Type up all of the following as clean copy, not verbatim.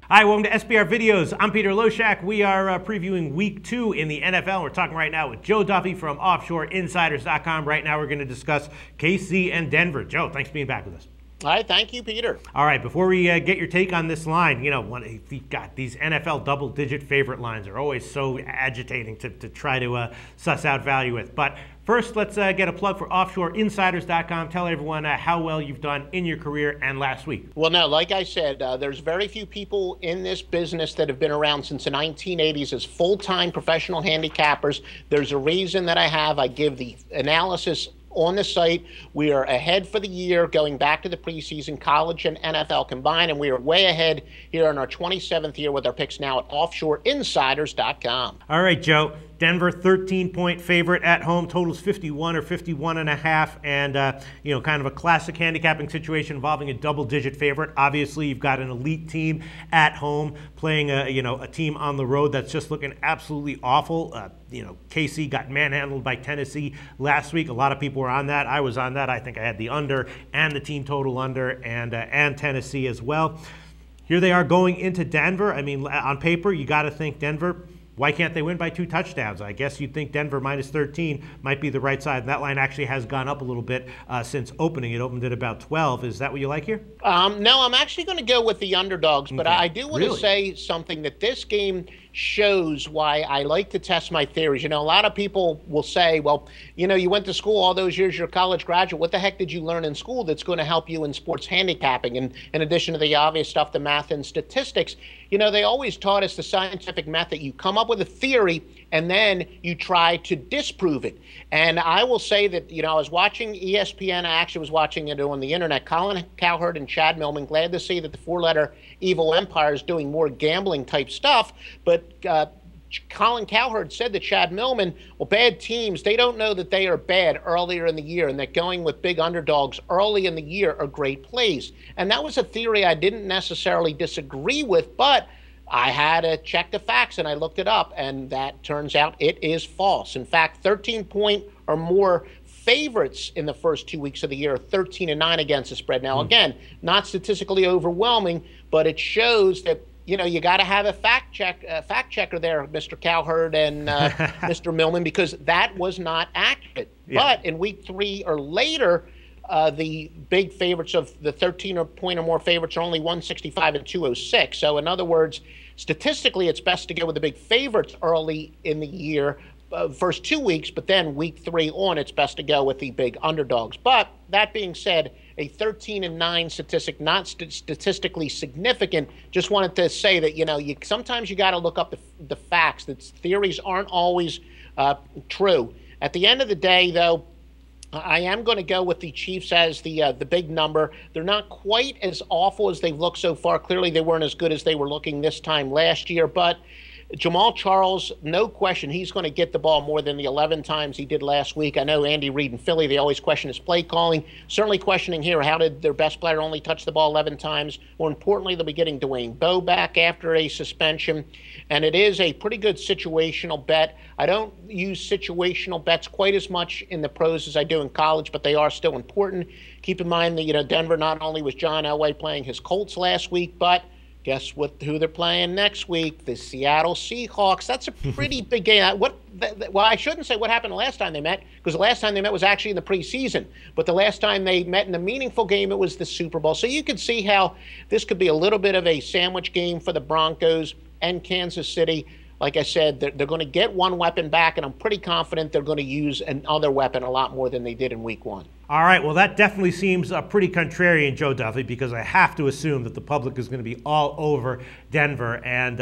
Hi, welcome to SBR Videos. I'm Peter Loshak. We are previewing Week 2 in the NFL. We're talking right now with Joe Duffy from OffshoreInsiders.com. Right now we're going to discuss KC and Denver. Joe, thanks for being back with us. All right, thank you, Peter. All right, before we get your take on this line, you've got these NFL double-digit favorite lines are always so agitating to try to suss out value with. But first, let's get a plug for OffshoreInsiders.com. Tell everyone how well you've done in your career and last week. Well, no, like I said, there's very few people in this business that have been around since the 1980s as full-time professional handicappers. There's a reason that I give the analysis on the site. We are ahead for the year, going back to the preseason, college and NFL combined, and we are way ahead here in our 27th year with our picks now at OffshoreInsiders.com. All right, Joe. Denver 13-point favorite at home, totals 51 or 51.5, and kind of a classic handicapping situation involving a double-digit favorite. Obviously, you've got an elite team at home playing a team on the road that's just looking absolutely awful. KC got manhandled by Tennessee last week. A lot of people were on that. I was on that. I think I had the under and the team total under, and Tennessee as well. Here they are going into Denver. I mean, on paper, you got to think Denver. Why can't they win by 2 touchdowns? I guess you'd think Denver minus 13 might be the right side. That line actually has gone up a little bit since opening. It opened at about 12. Is that what you like here? No, I'm actually going to go with the underdogs, but I do want to say something that this game shows why I like to test my theories. A lot of people will say, well, you went to school all those years, you're a college graduate. What the heck did you learn in school that's going to help you in sports handicapping? And in addition to the obvious stuff, the math and statistics, they always taught us the scientific method. You come up with a theory and then you try to disprove it. And I will say that, I was watching ESPN. I actually was watching it on the internet. Colin Cowherd and Chad Millman, glad to see that the four-letter evil empire is doing more gambling type stuff. But Colin Cowherd said to Chad Millman, well, bad teams, they don't know that they are bad earlier in the year, and that going with big underdogs early in the year are great plays. And that was a theory I didn't necessarily disagree with, but I had to check the facts, and I looked it up, and that turns out it is false. In fact, 13-point or more favorites in the first 2 weeks of the year are 13-9 against the spread. Now, again, not statistically overwhelming, but it shows that you got to have a fact checker there, Mr. Cowherd and Mr. Millman, because that was not accurate. Yeah. But in week 3 or later, the big favorites of the 13-point or more favorites are only 165 and 206. So in other words, statistically, it's best to go with the big favorites early in the year, first 2 weeks, but then week 3 on, it's best to go with the big underdogs. But that being said, a 13-9 statistic, not statistically significant. Just wanted to say that, sometimes you got to look up the facts. That theories aren't always true. At the end of the day, though, I am going to go with the Chiefs as the big number. They're not quite as awful as they've looked so far. Clearly, they weren't as good as they were looking this time last year, but Jamal Charles, no question, he's going to get the ball more than the 11 times he did last week. I know Andy Reid in Philly, they always question his play calling. Certainly questioning here, how did their best player only touch the ball 11 times? More importantly, they'll be getting Dwayne Bowe back after a suspension. And it is a pretty good situational bet. I don't use situational bets quite as much in the pros as I do in college, but they are still important. Keep in mind that, Denver, not only was John Elway playing his Colts last week, but guess who they're playing next week? The Seattle Seahawks. That's a pretty big game. Well, I shouldn't say what happened the last time they met, because the last time they met was actually in the preseason. But the last time they met in a meaningful game, it was the Super Bowl. So you can see how this could be a little bit of a sandwich game for the Broncos and Kansas City. Like I said, they're going to get one weapon back, and I'm pretty confident they're going to use another weapon a lot more than they did in week 1. All right, well, that definitely seems pretty contrarian, Joe Duffy, because I have to assume that the public is going to be all over Denver. And,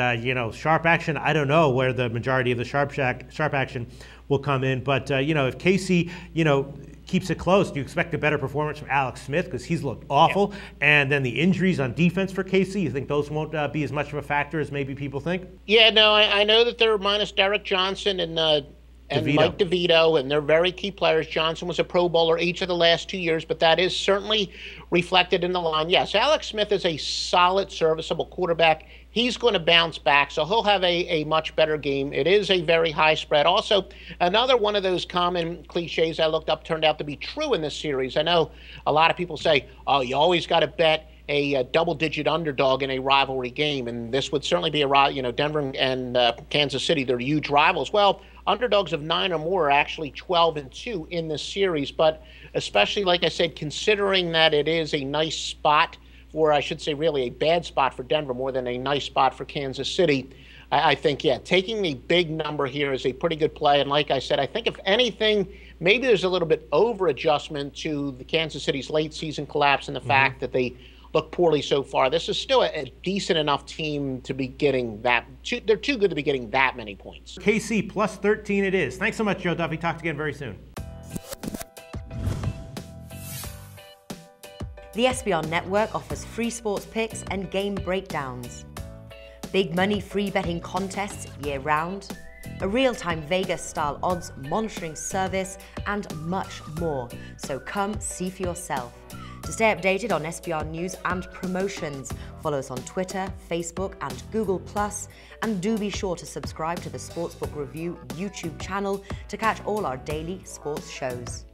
sharp action, I don't know where the majority of the sharp action will come in. But, if KC, keeps it close, do you expect a better performance from Alex Smith, because he's looked awful? Yeah. And then the injuries on defense for KC, you think those won't be as much of a factor as maybe people think? Yeah, no, I know that they're minus Derek Johnson and Mike DeVito, and they're very key players. Johnson was a Pro Bowler each of the last 2 years, but that is certainly reflected in the line. Yes, Alex Smith is a solid, serviceable quarterback. He's going to bounce back, so he'll have a much better game. It is a very high spread. Also, another one of those common cliches I looked up turned out to be true in this series. I know a lot of people say, oh, you always got to bet a double-digit underdog in a rivalry game, and this would certainly be Denver and Kansas City, they're huge rivals. Well, underdogs of 9 or more are actually 12-2 in this series, but especially, like I said, considering that it is a nice spot, or I should say really a bad spot for Denver more than a nice spot for Kansas City, I think, yeah, taking the big number here is a pretty good play. And like I said, I think if anything, maybe there's a little bit over adjustment to the Kansas City's late season collapse and the fact that they look poorly so far. This is still a decent enough team to be getting that. They're too good to be getting that many points. KC plus 13 it is. Thanks so much, Joe Duffy. Talk again very soon. The SBR Network offers free sports picks and game breakdowns, big money free betting contests year-round, a real-time Vegas-style odds monitoring service, and much more. So come see for yourself. To stay updated on SBR news and promotions, follow us on Twitter, Facebook, and Google+, and do be sure to subscribe to the Sportsbook Review YouTube channel to catch all our daily sports shows.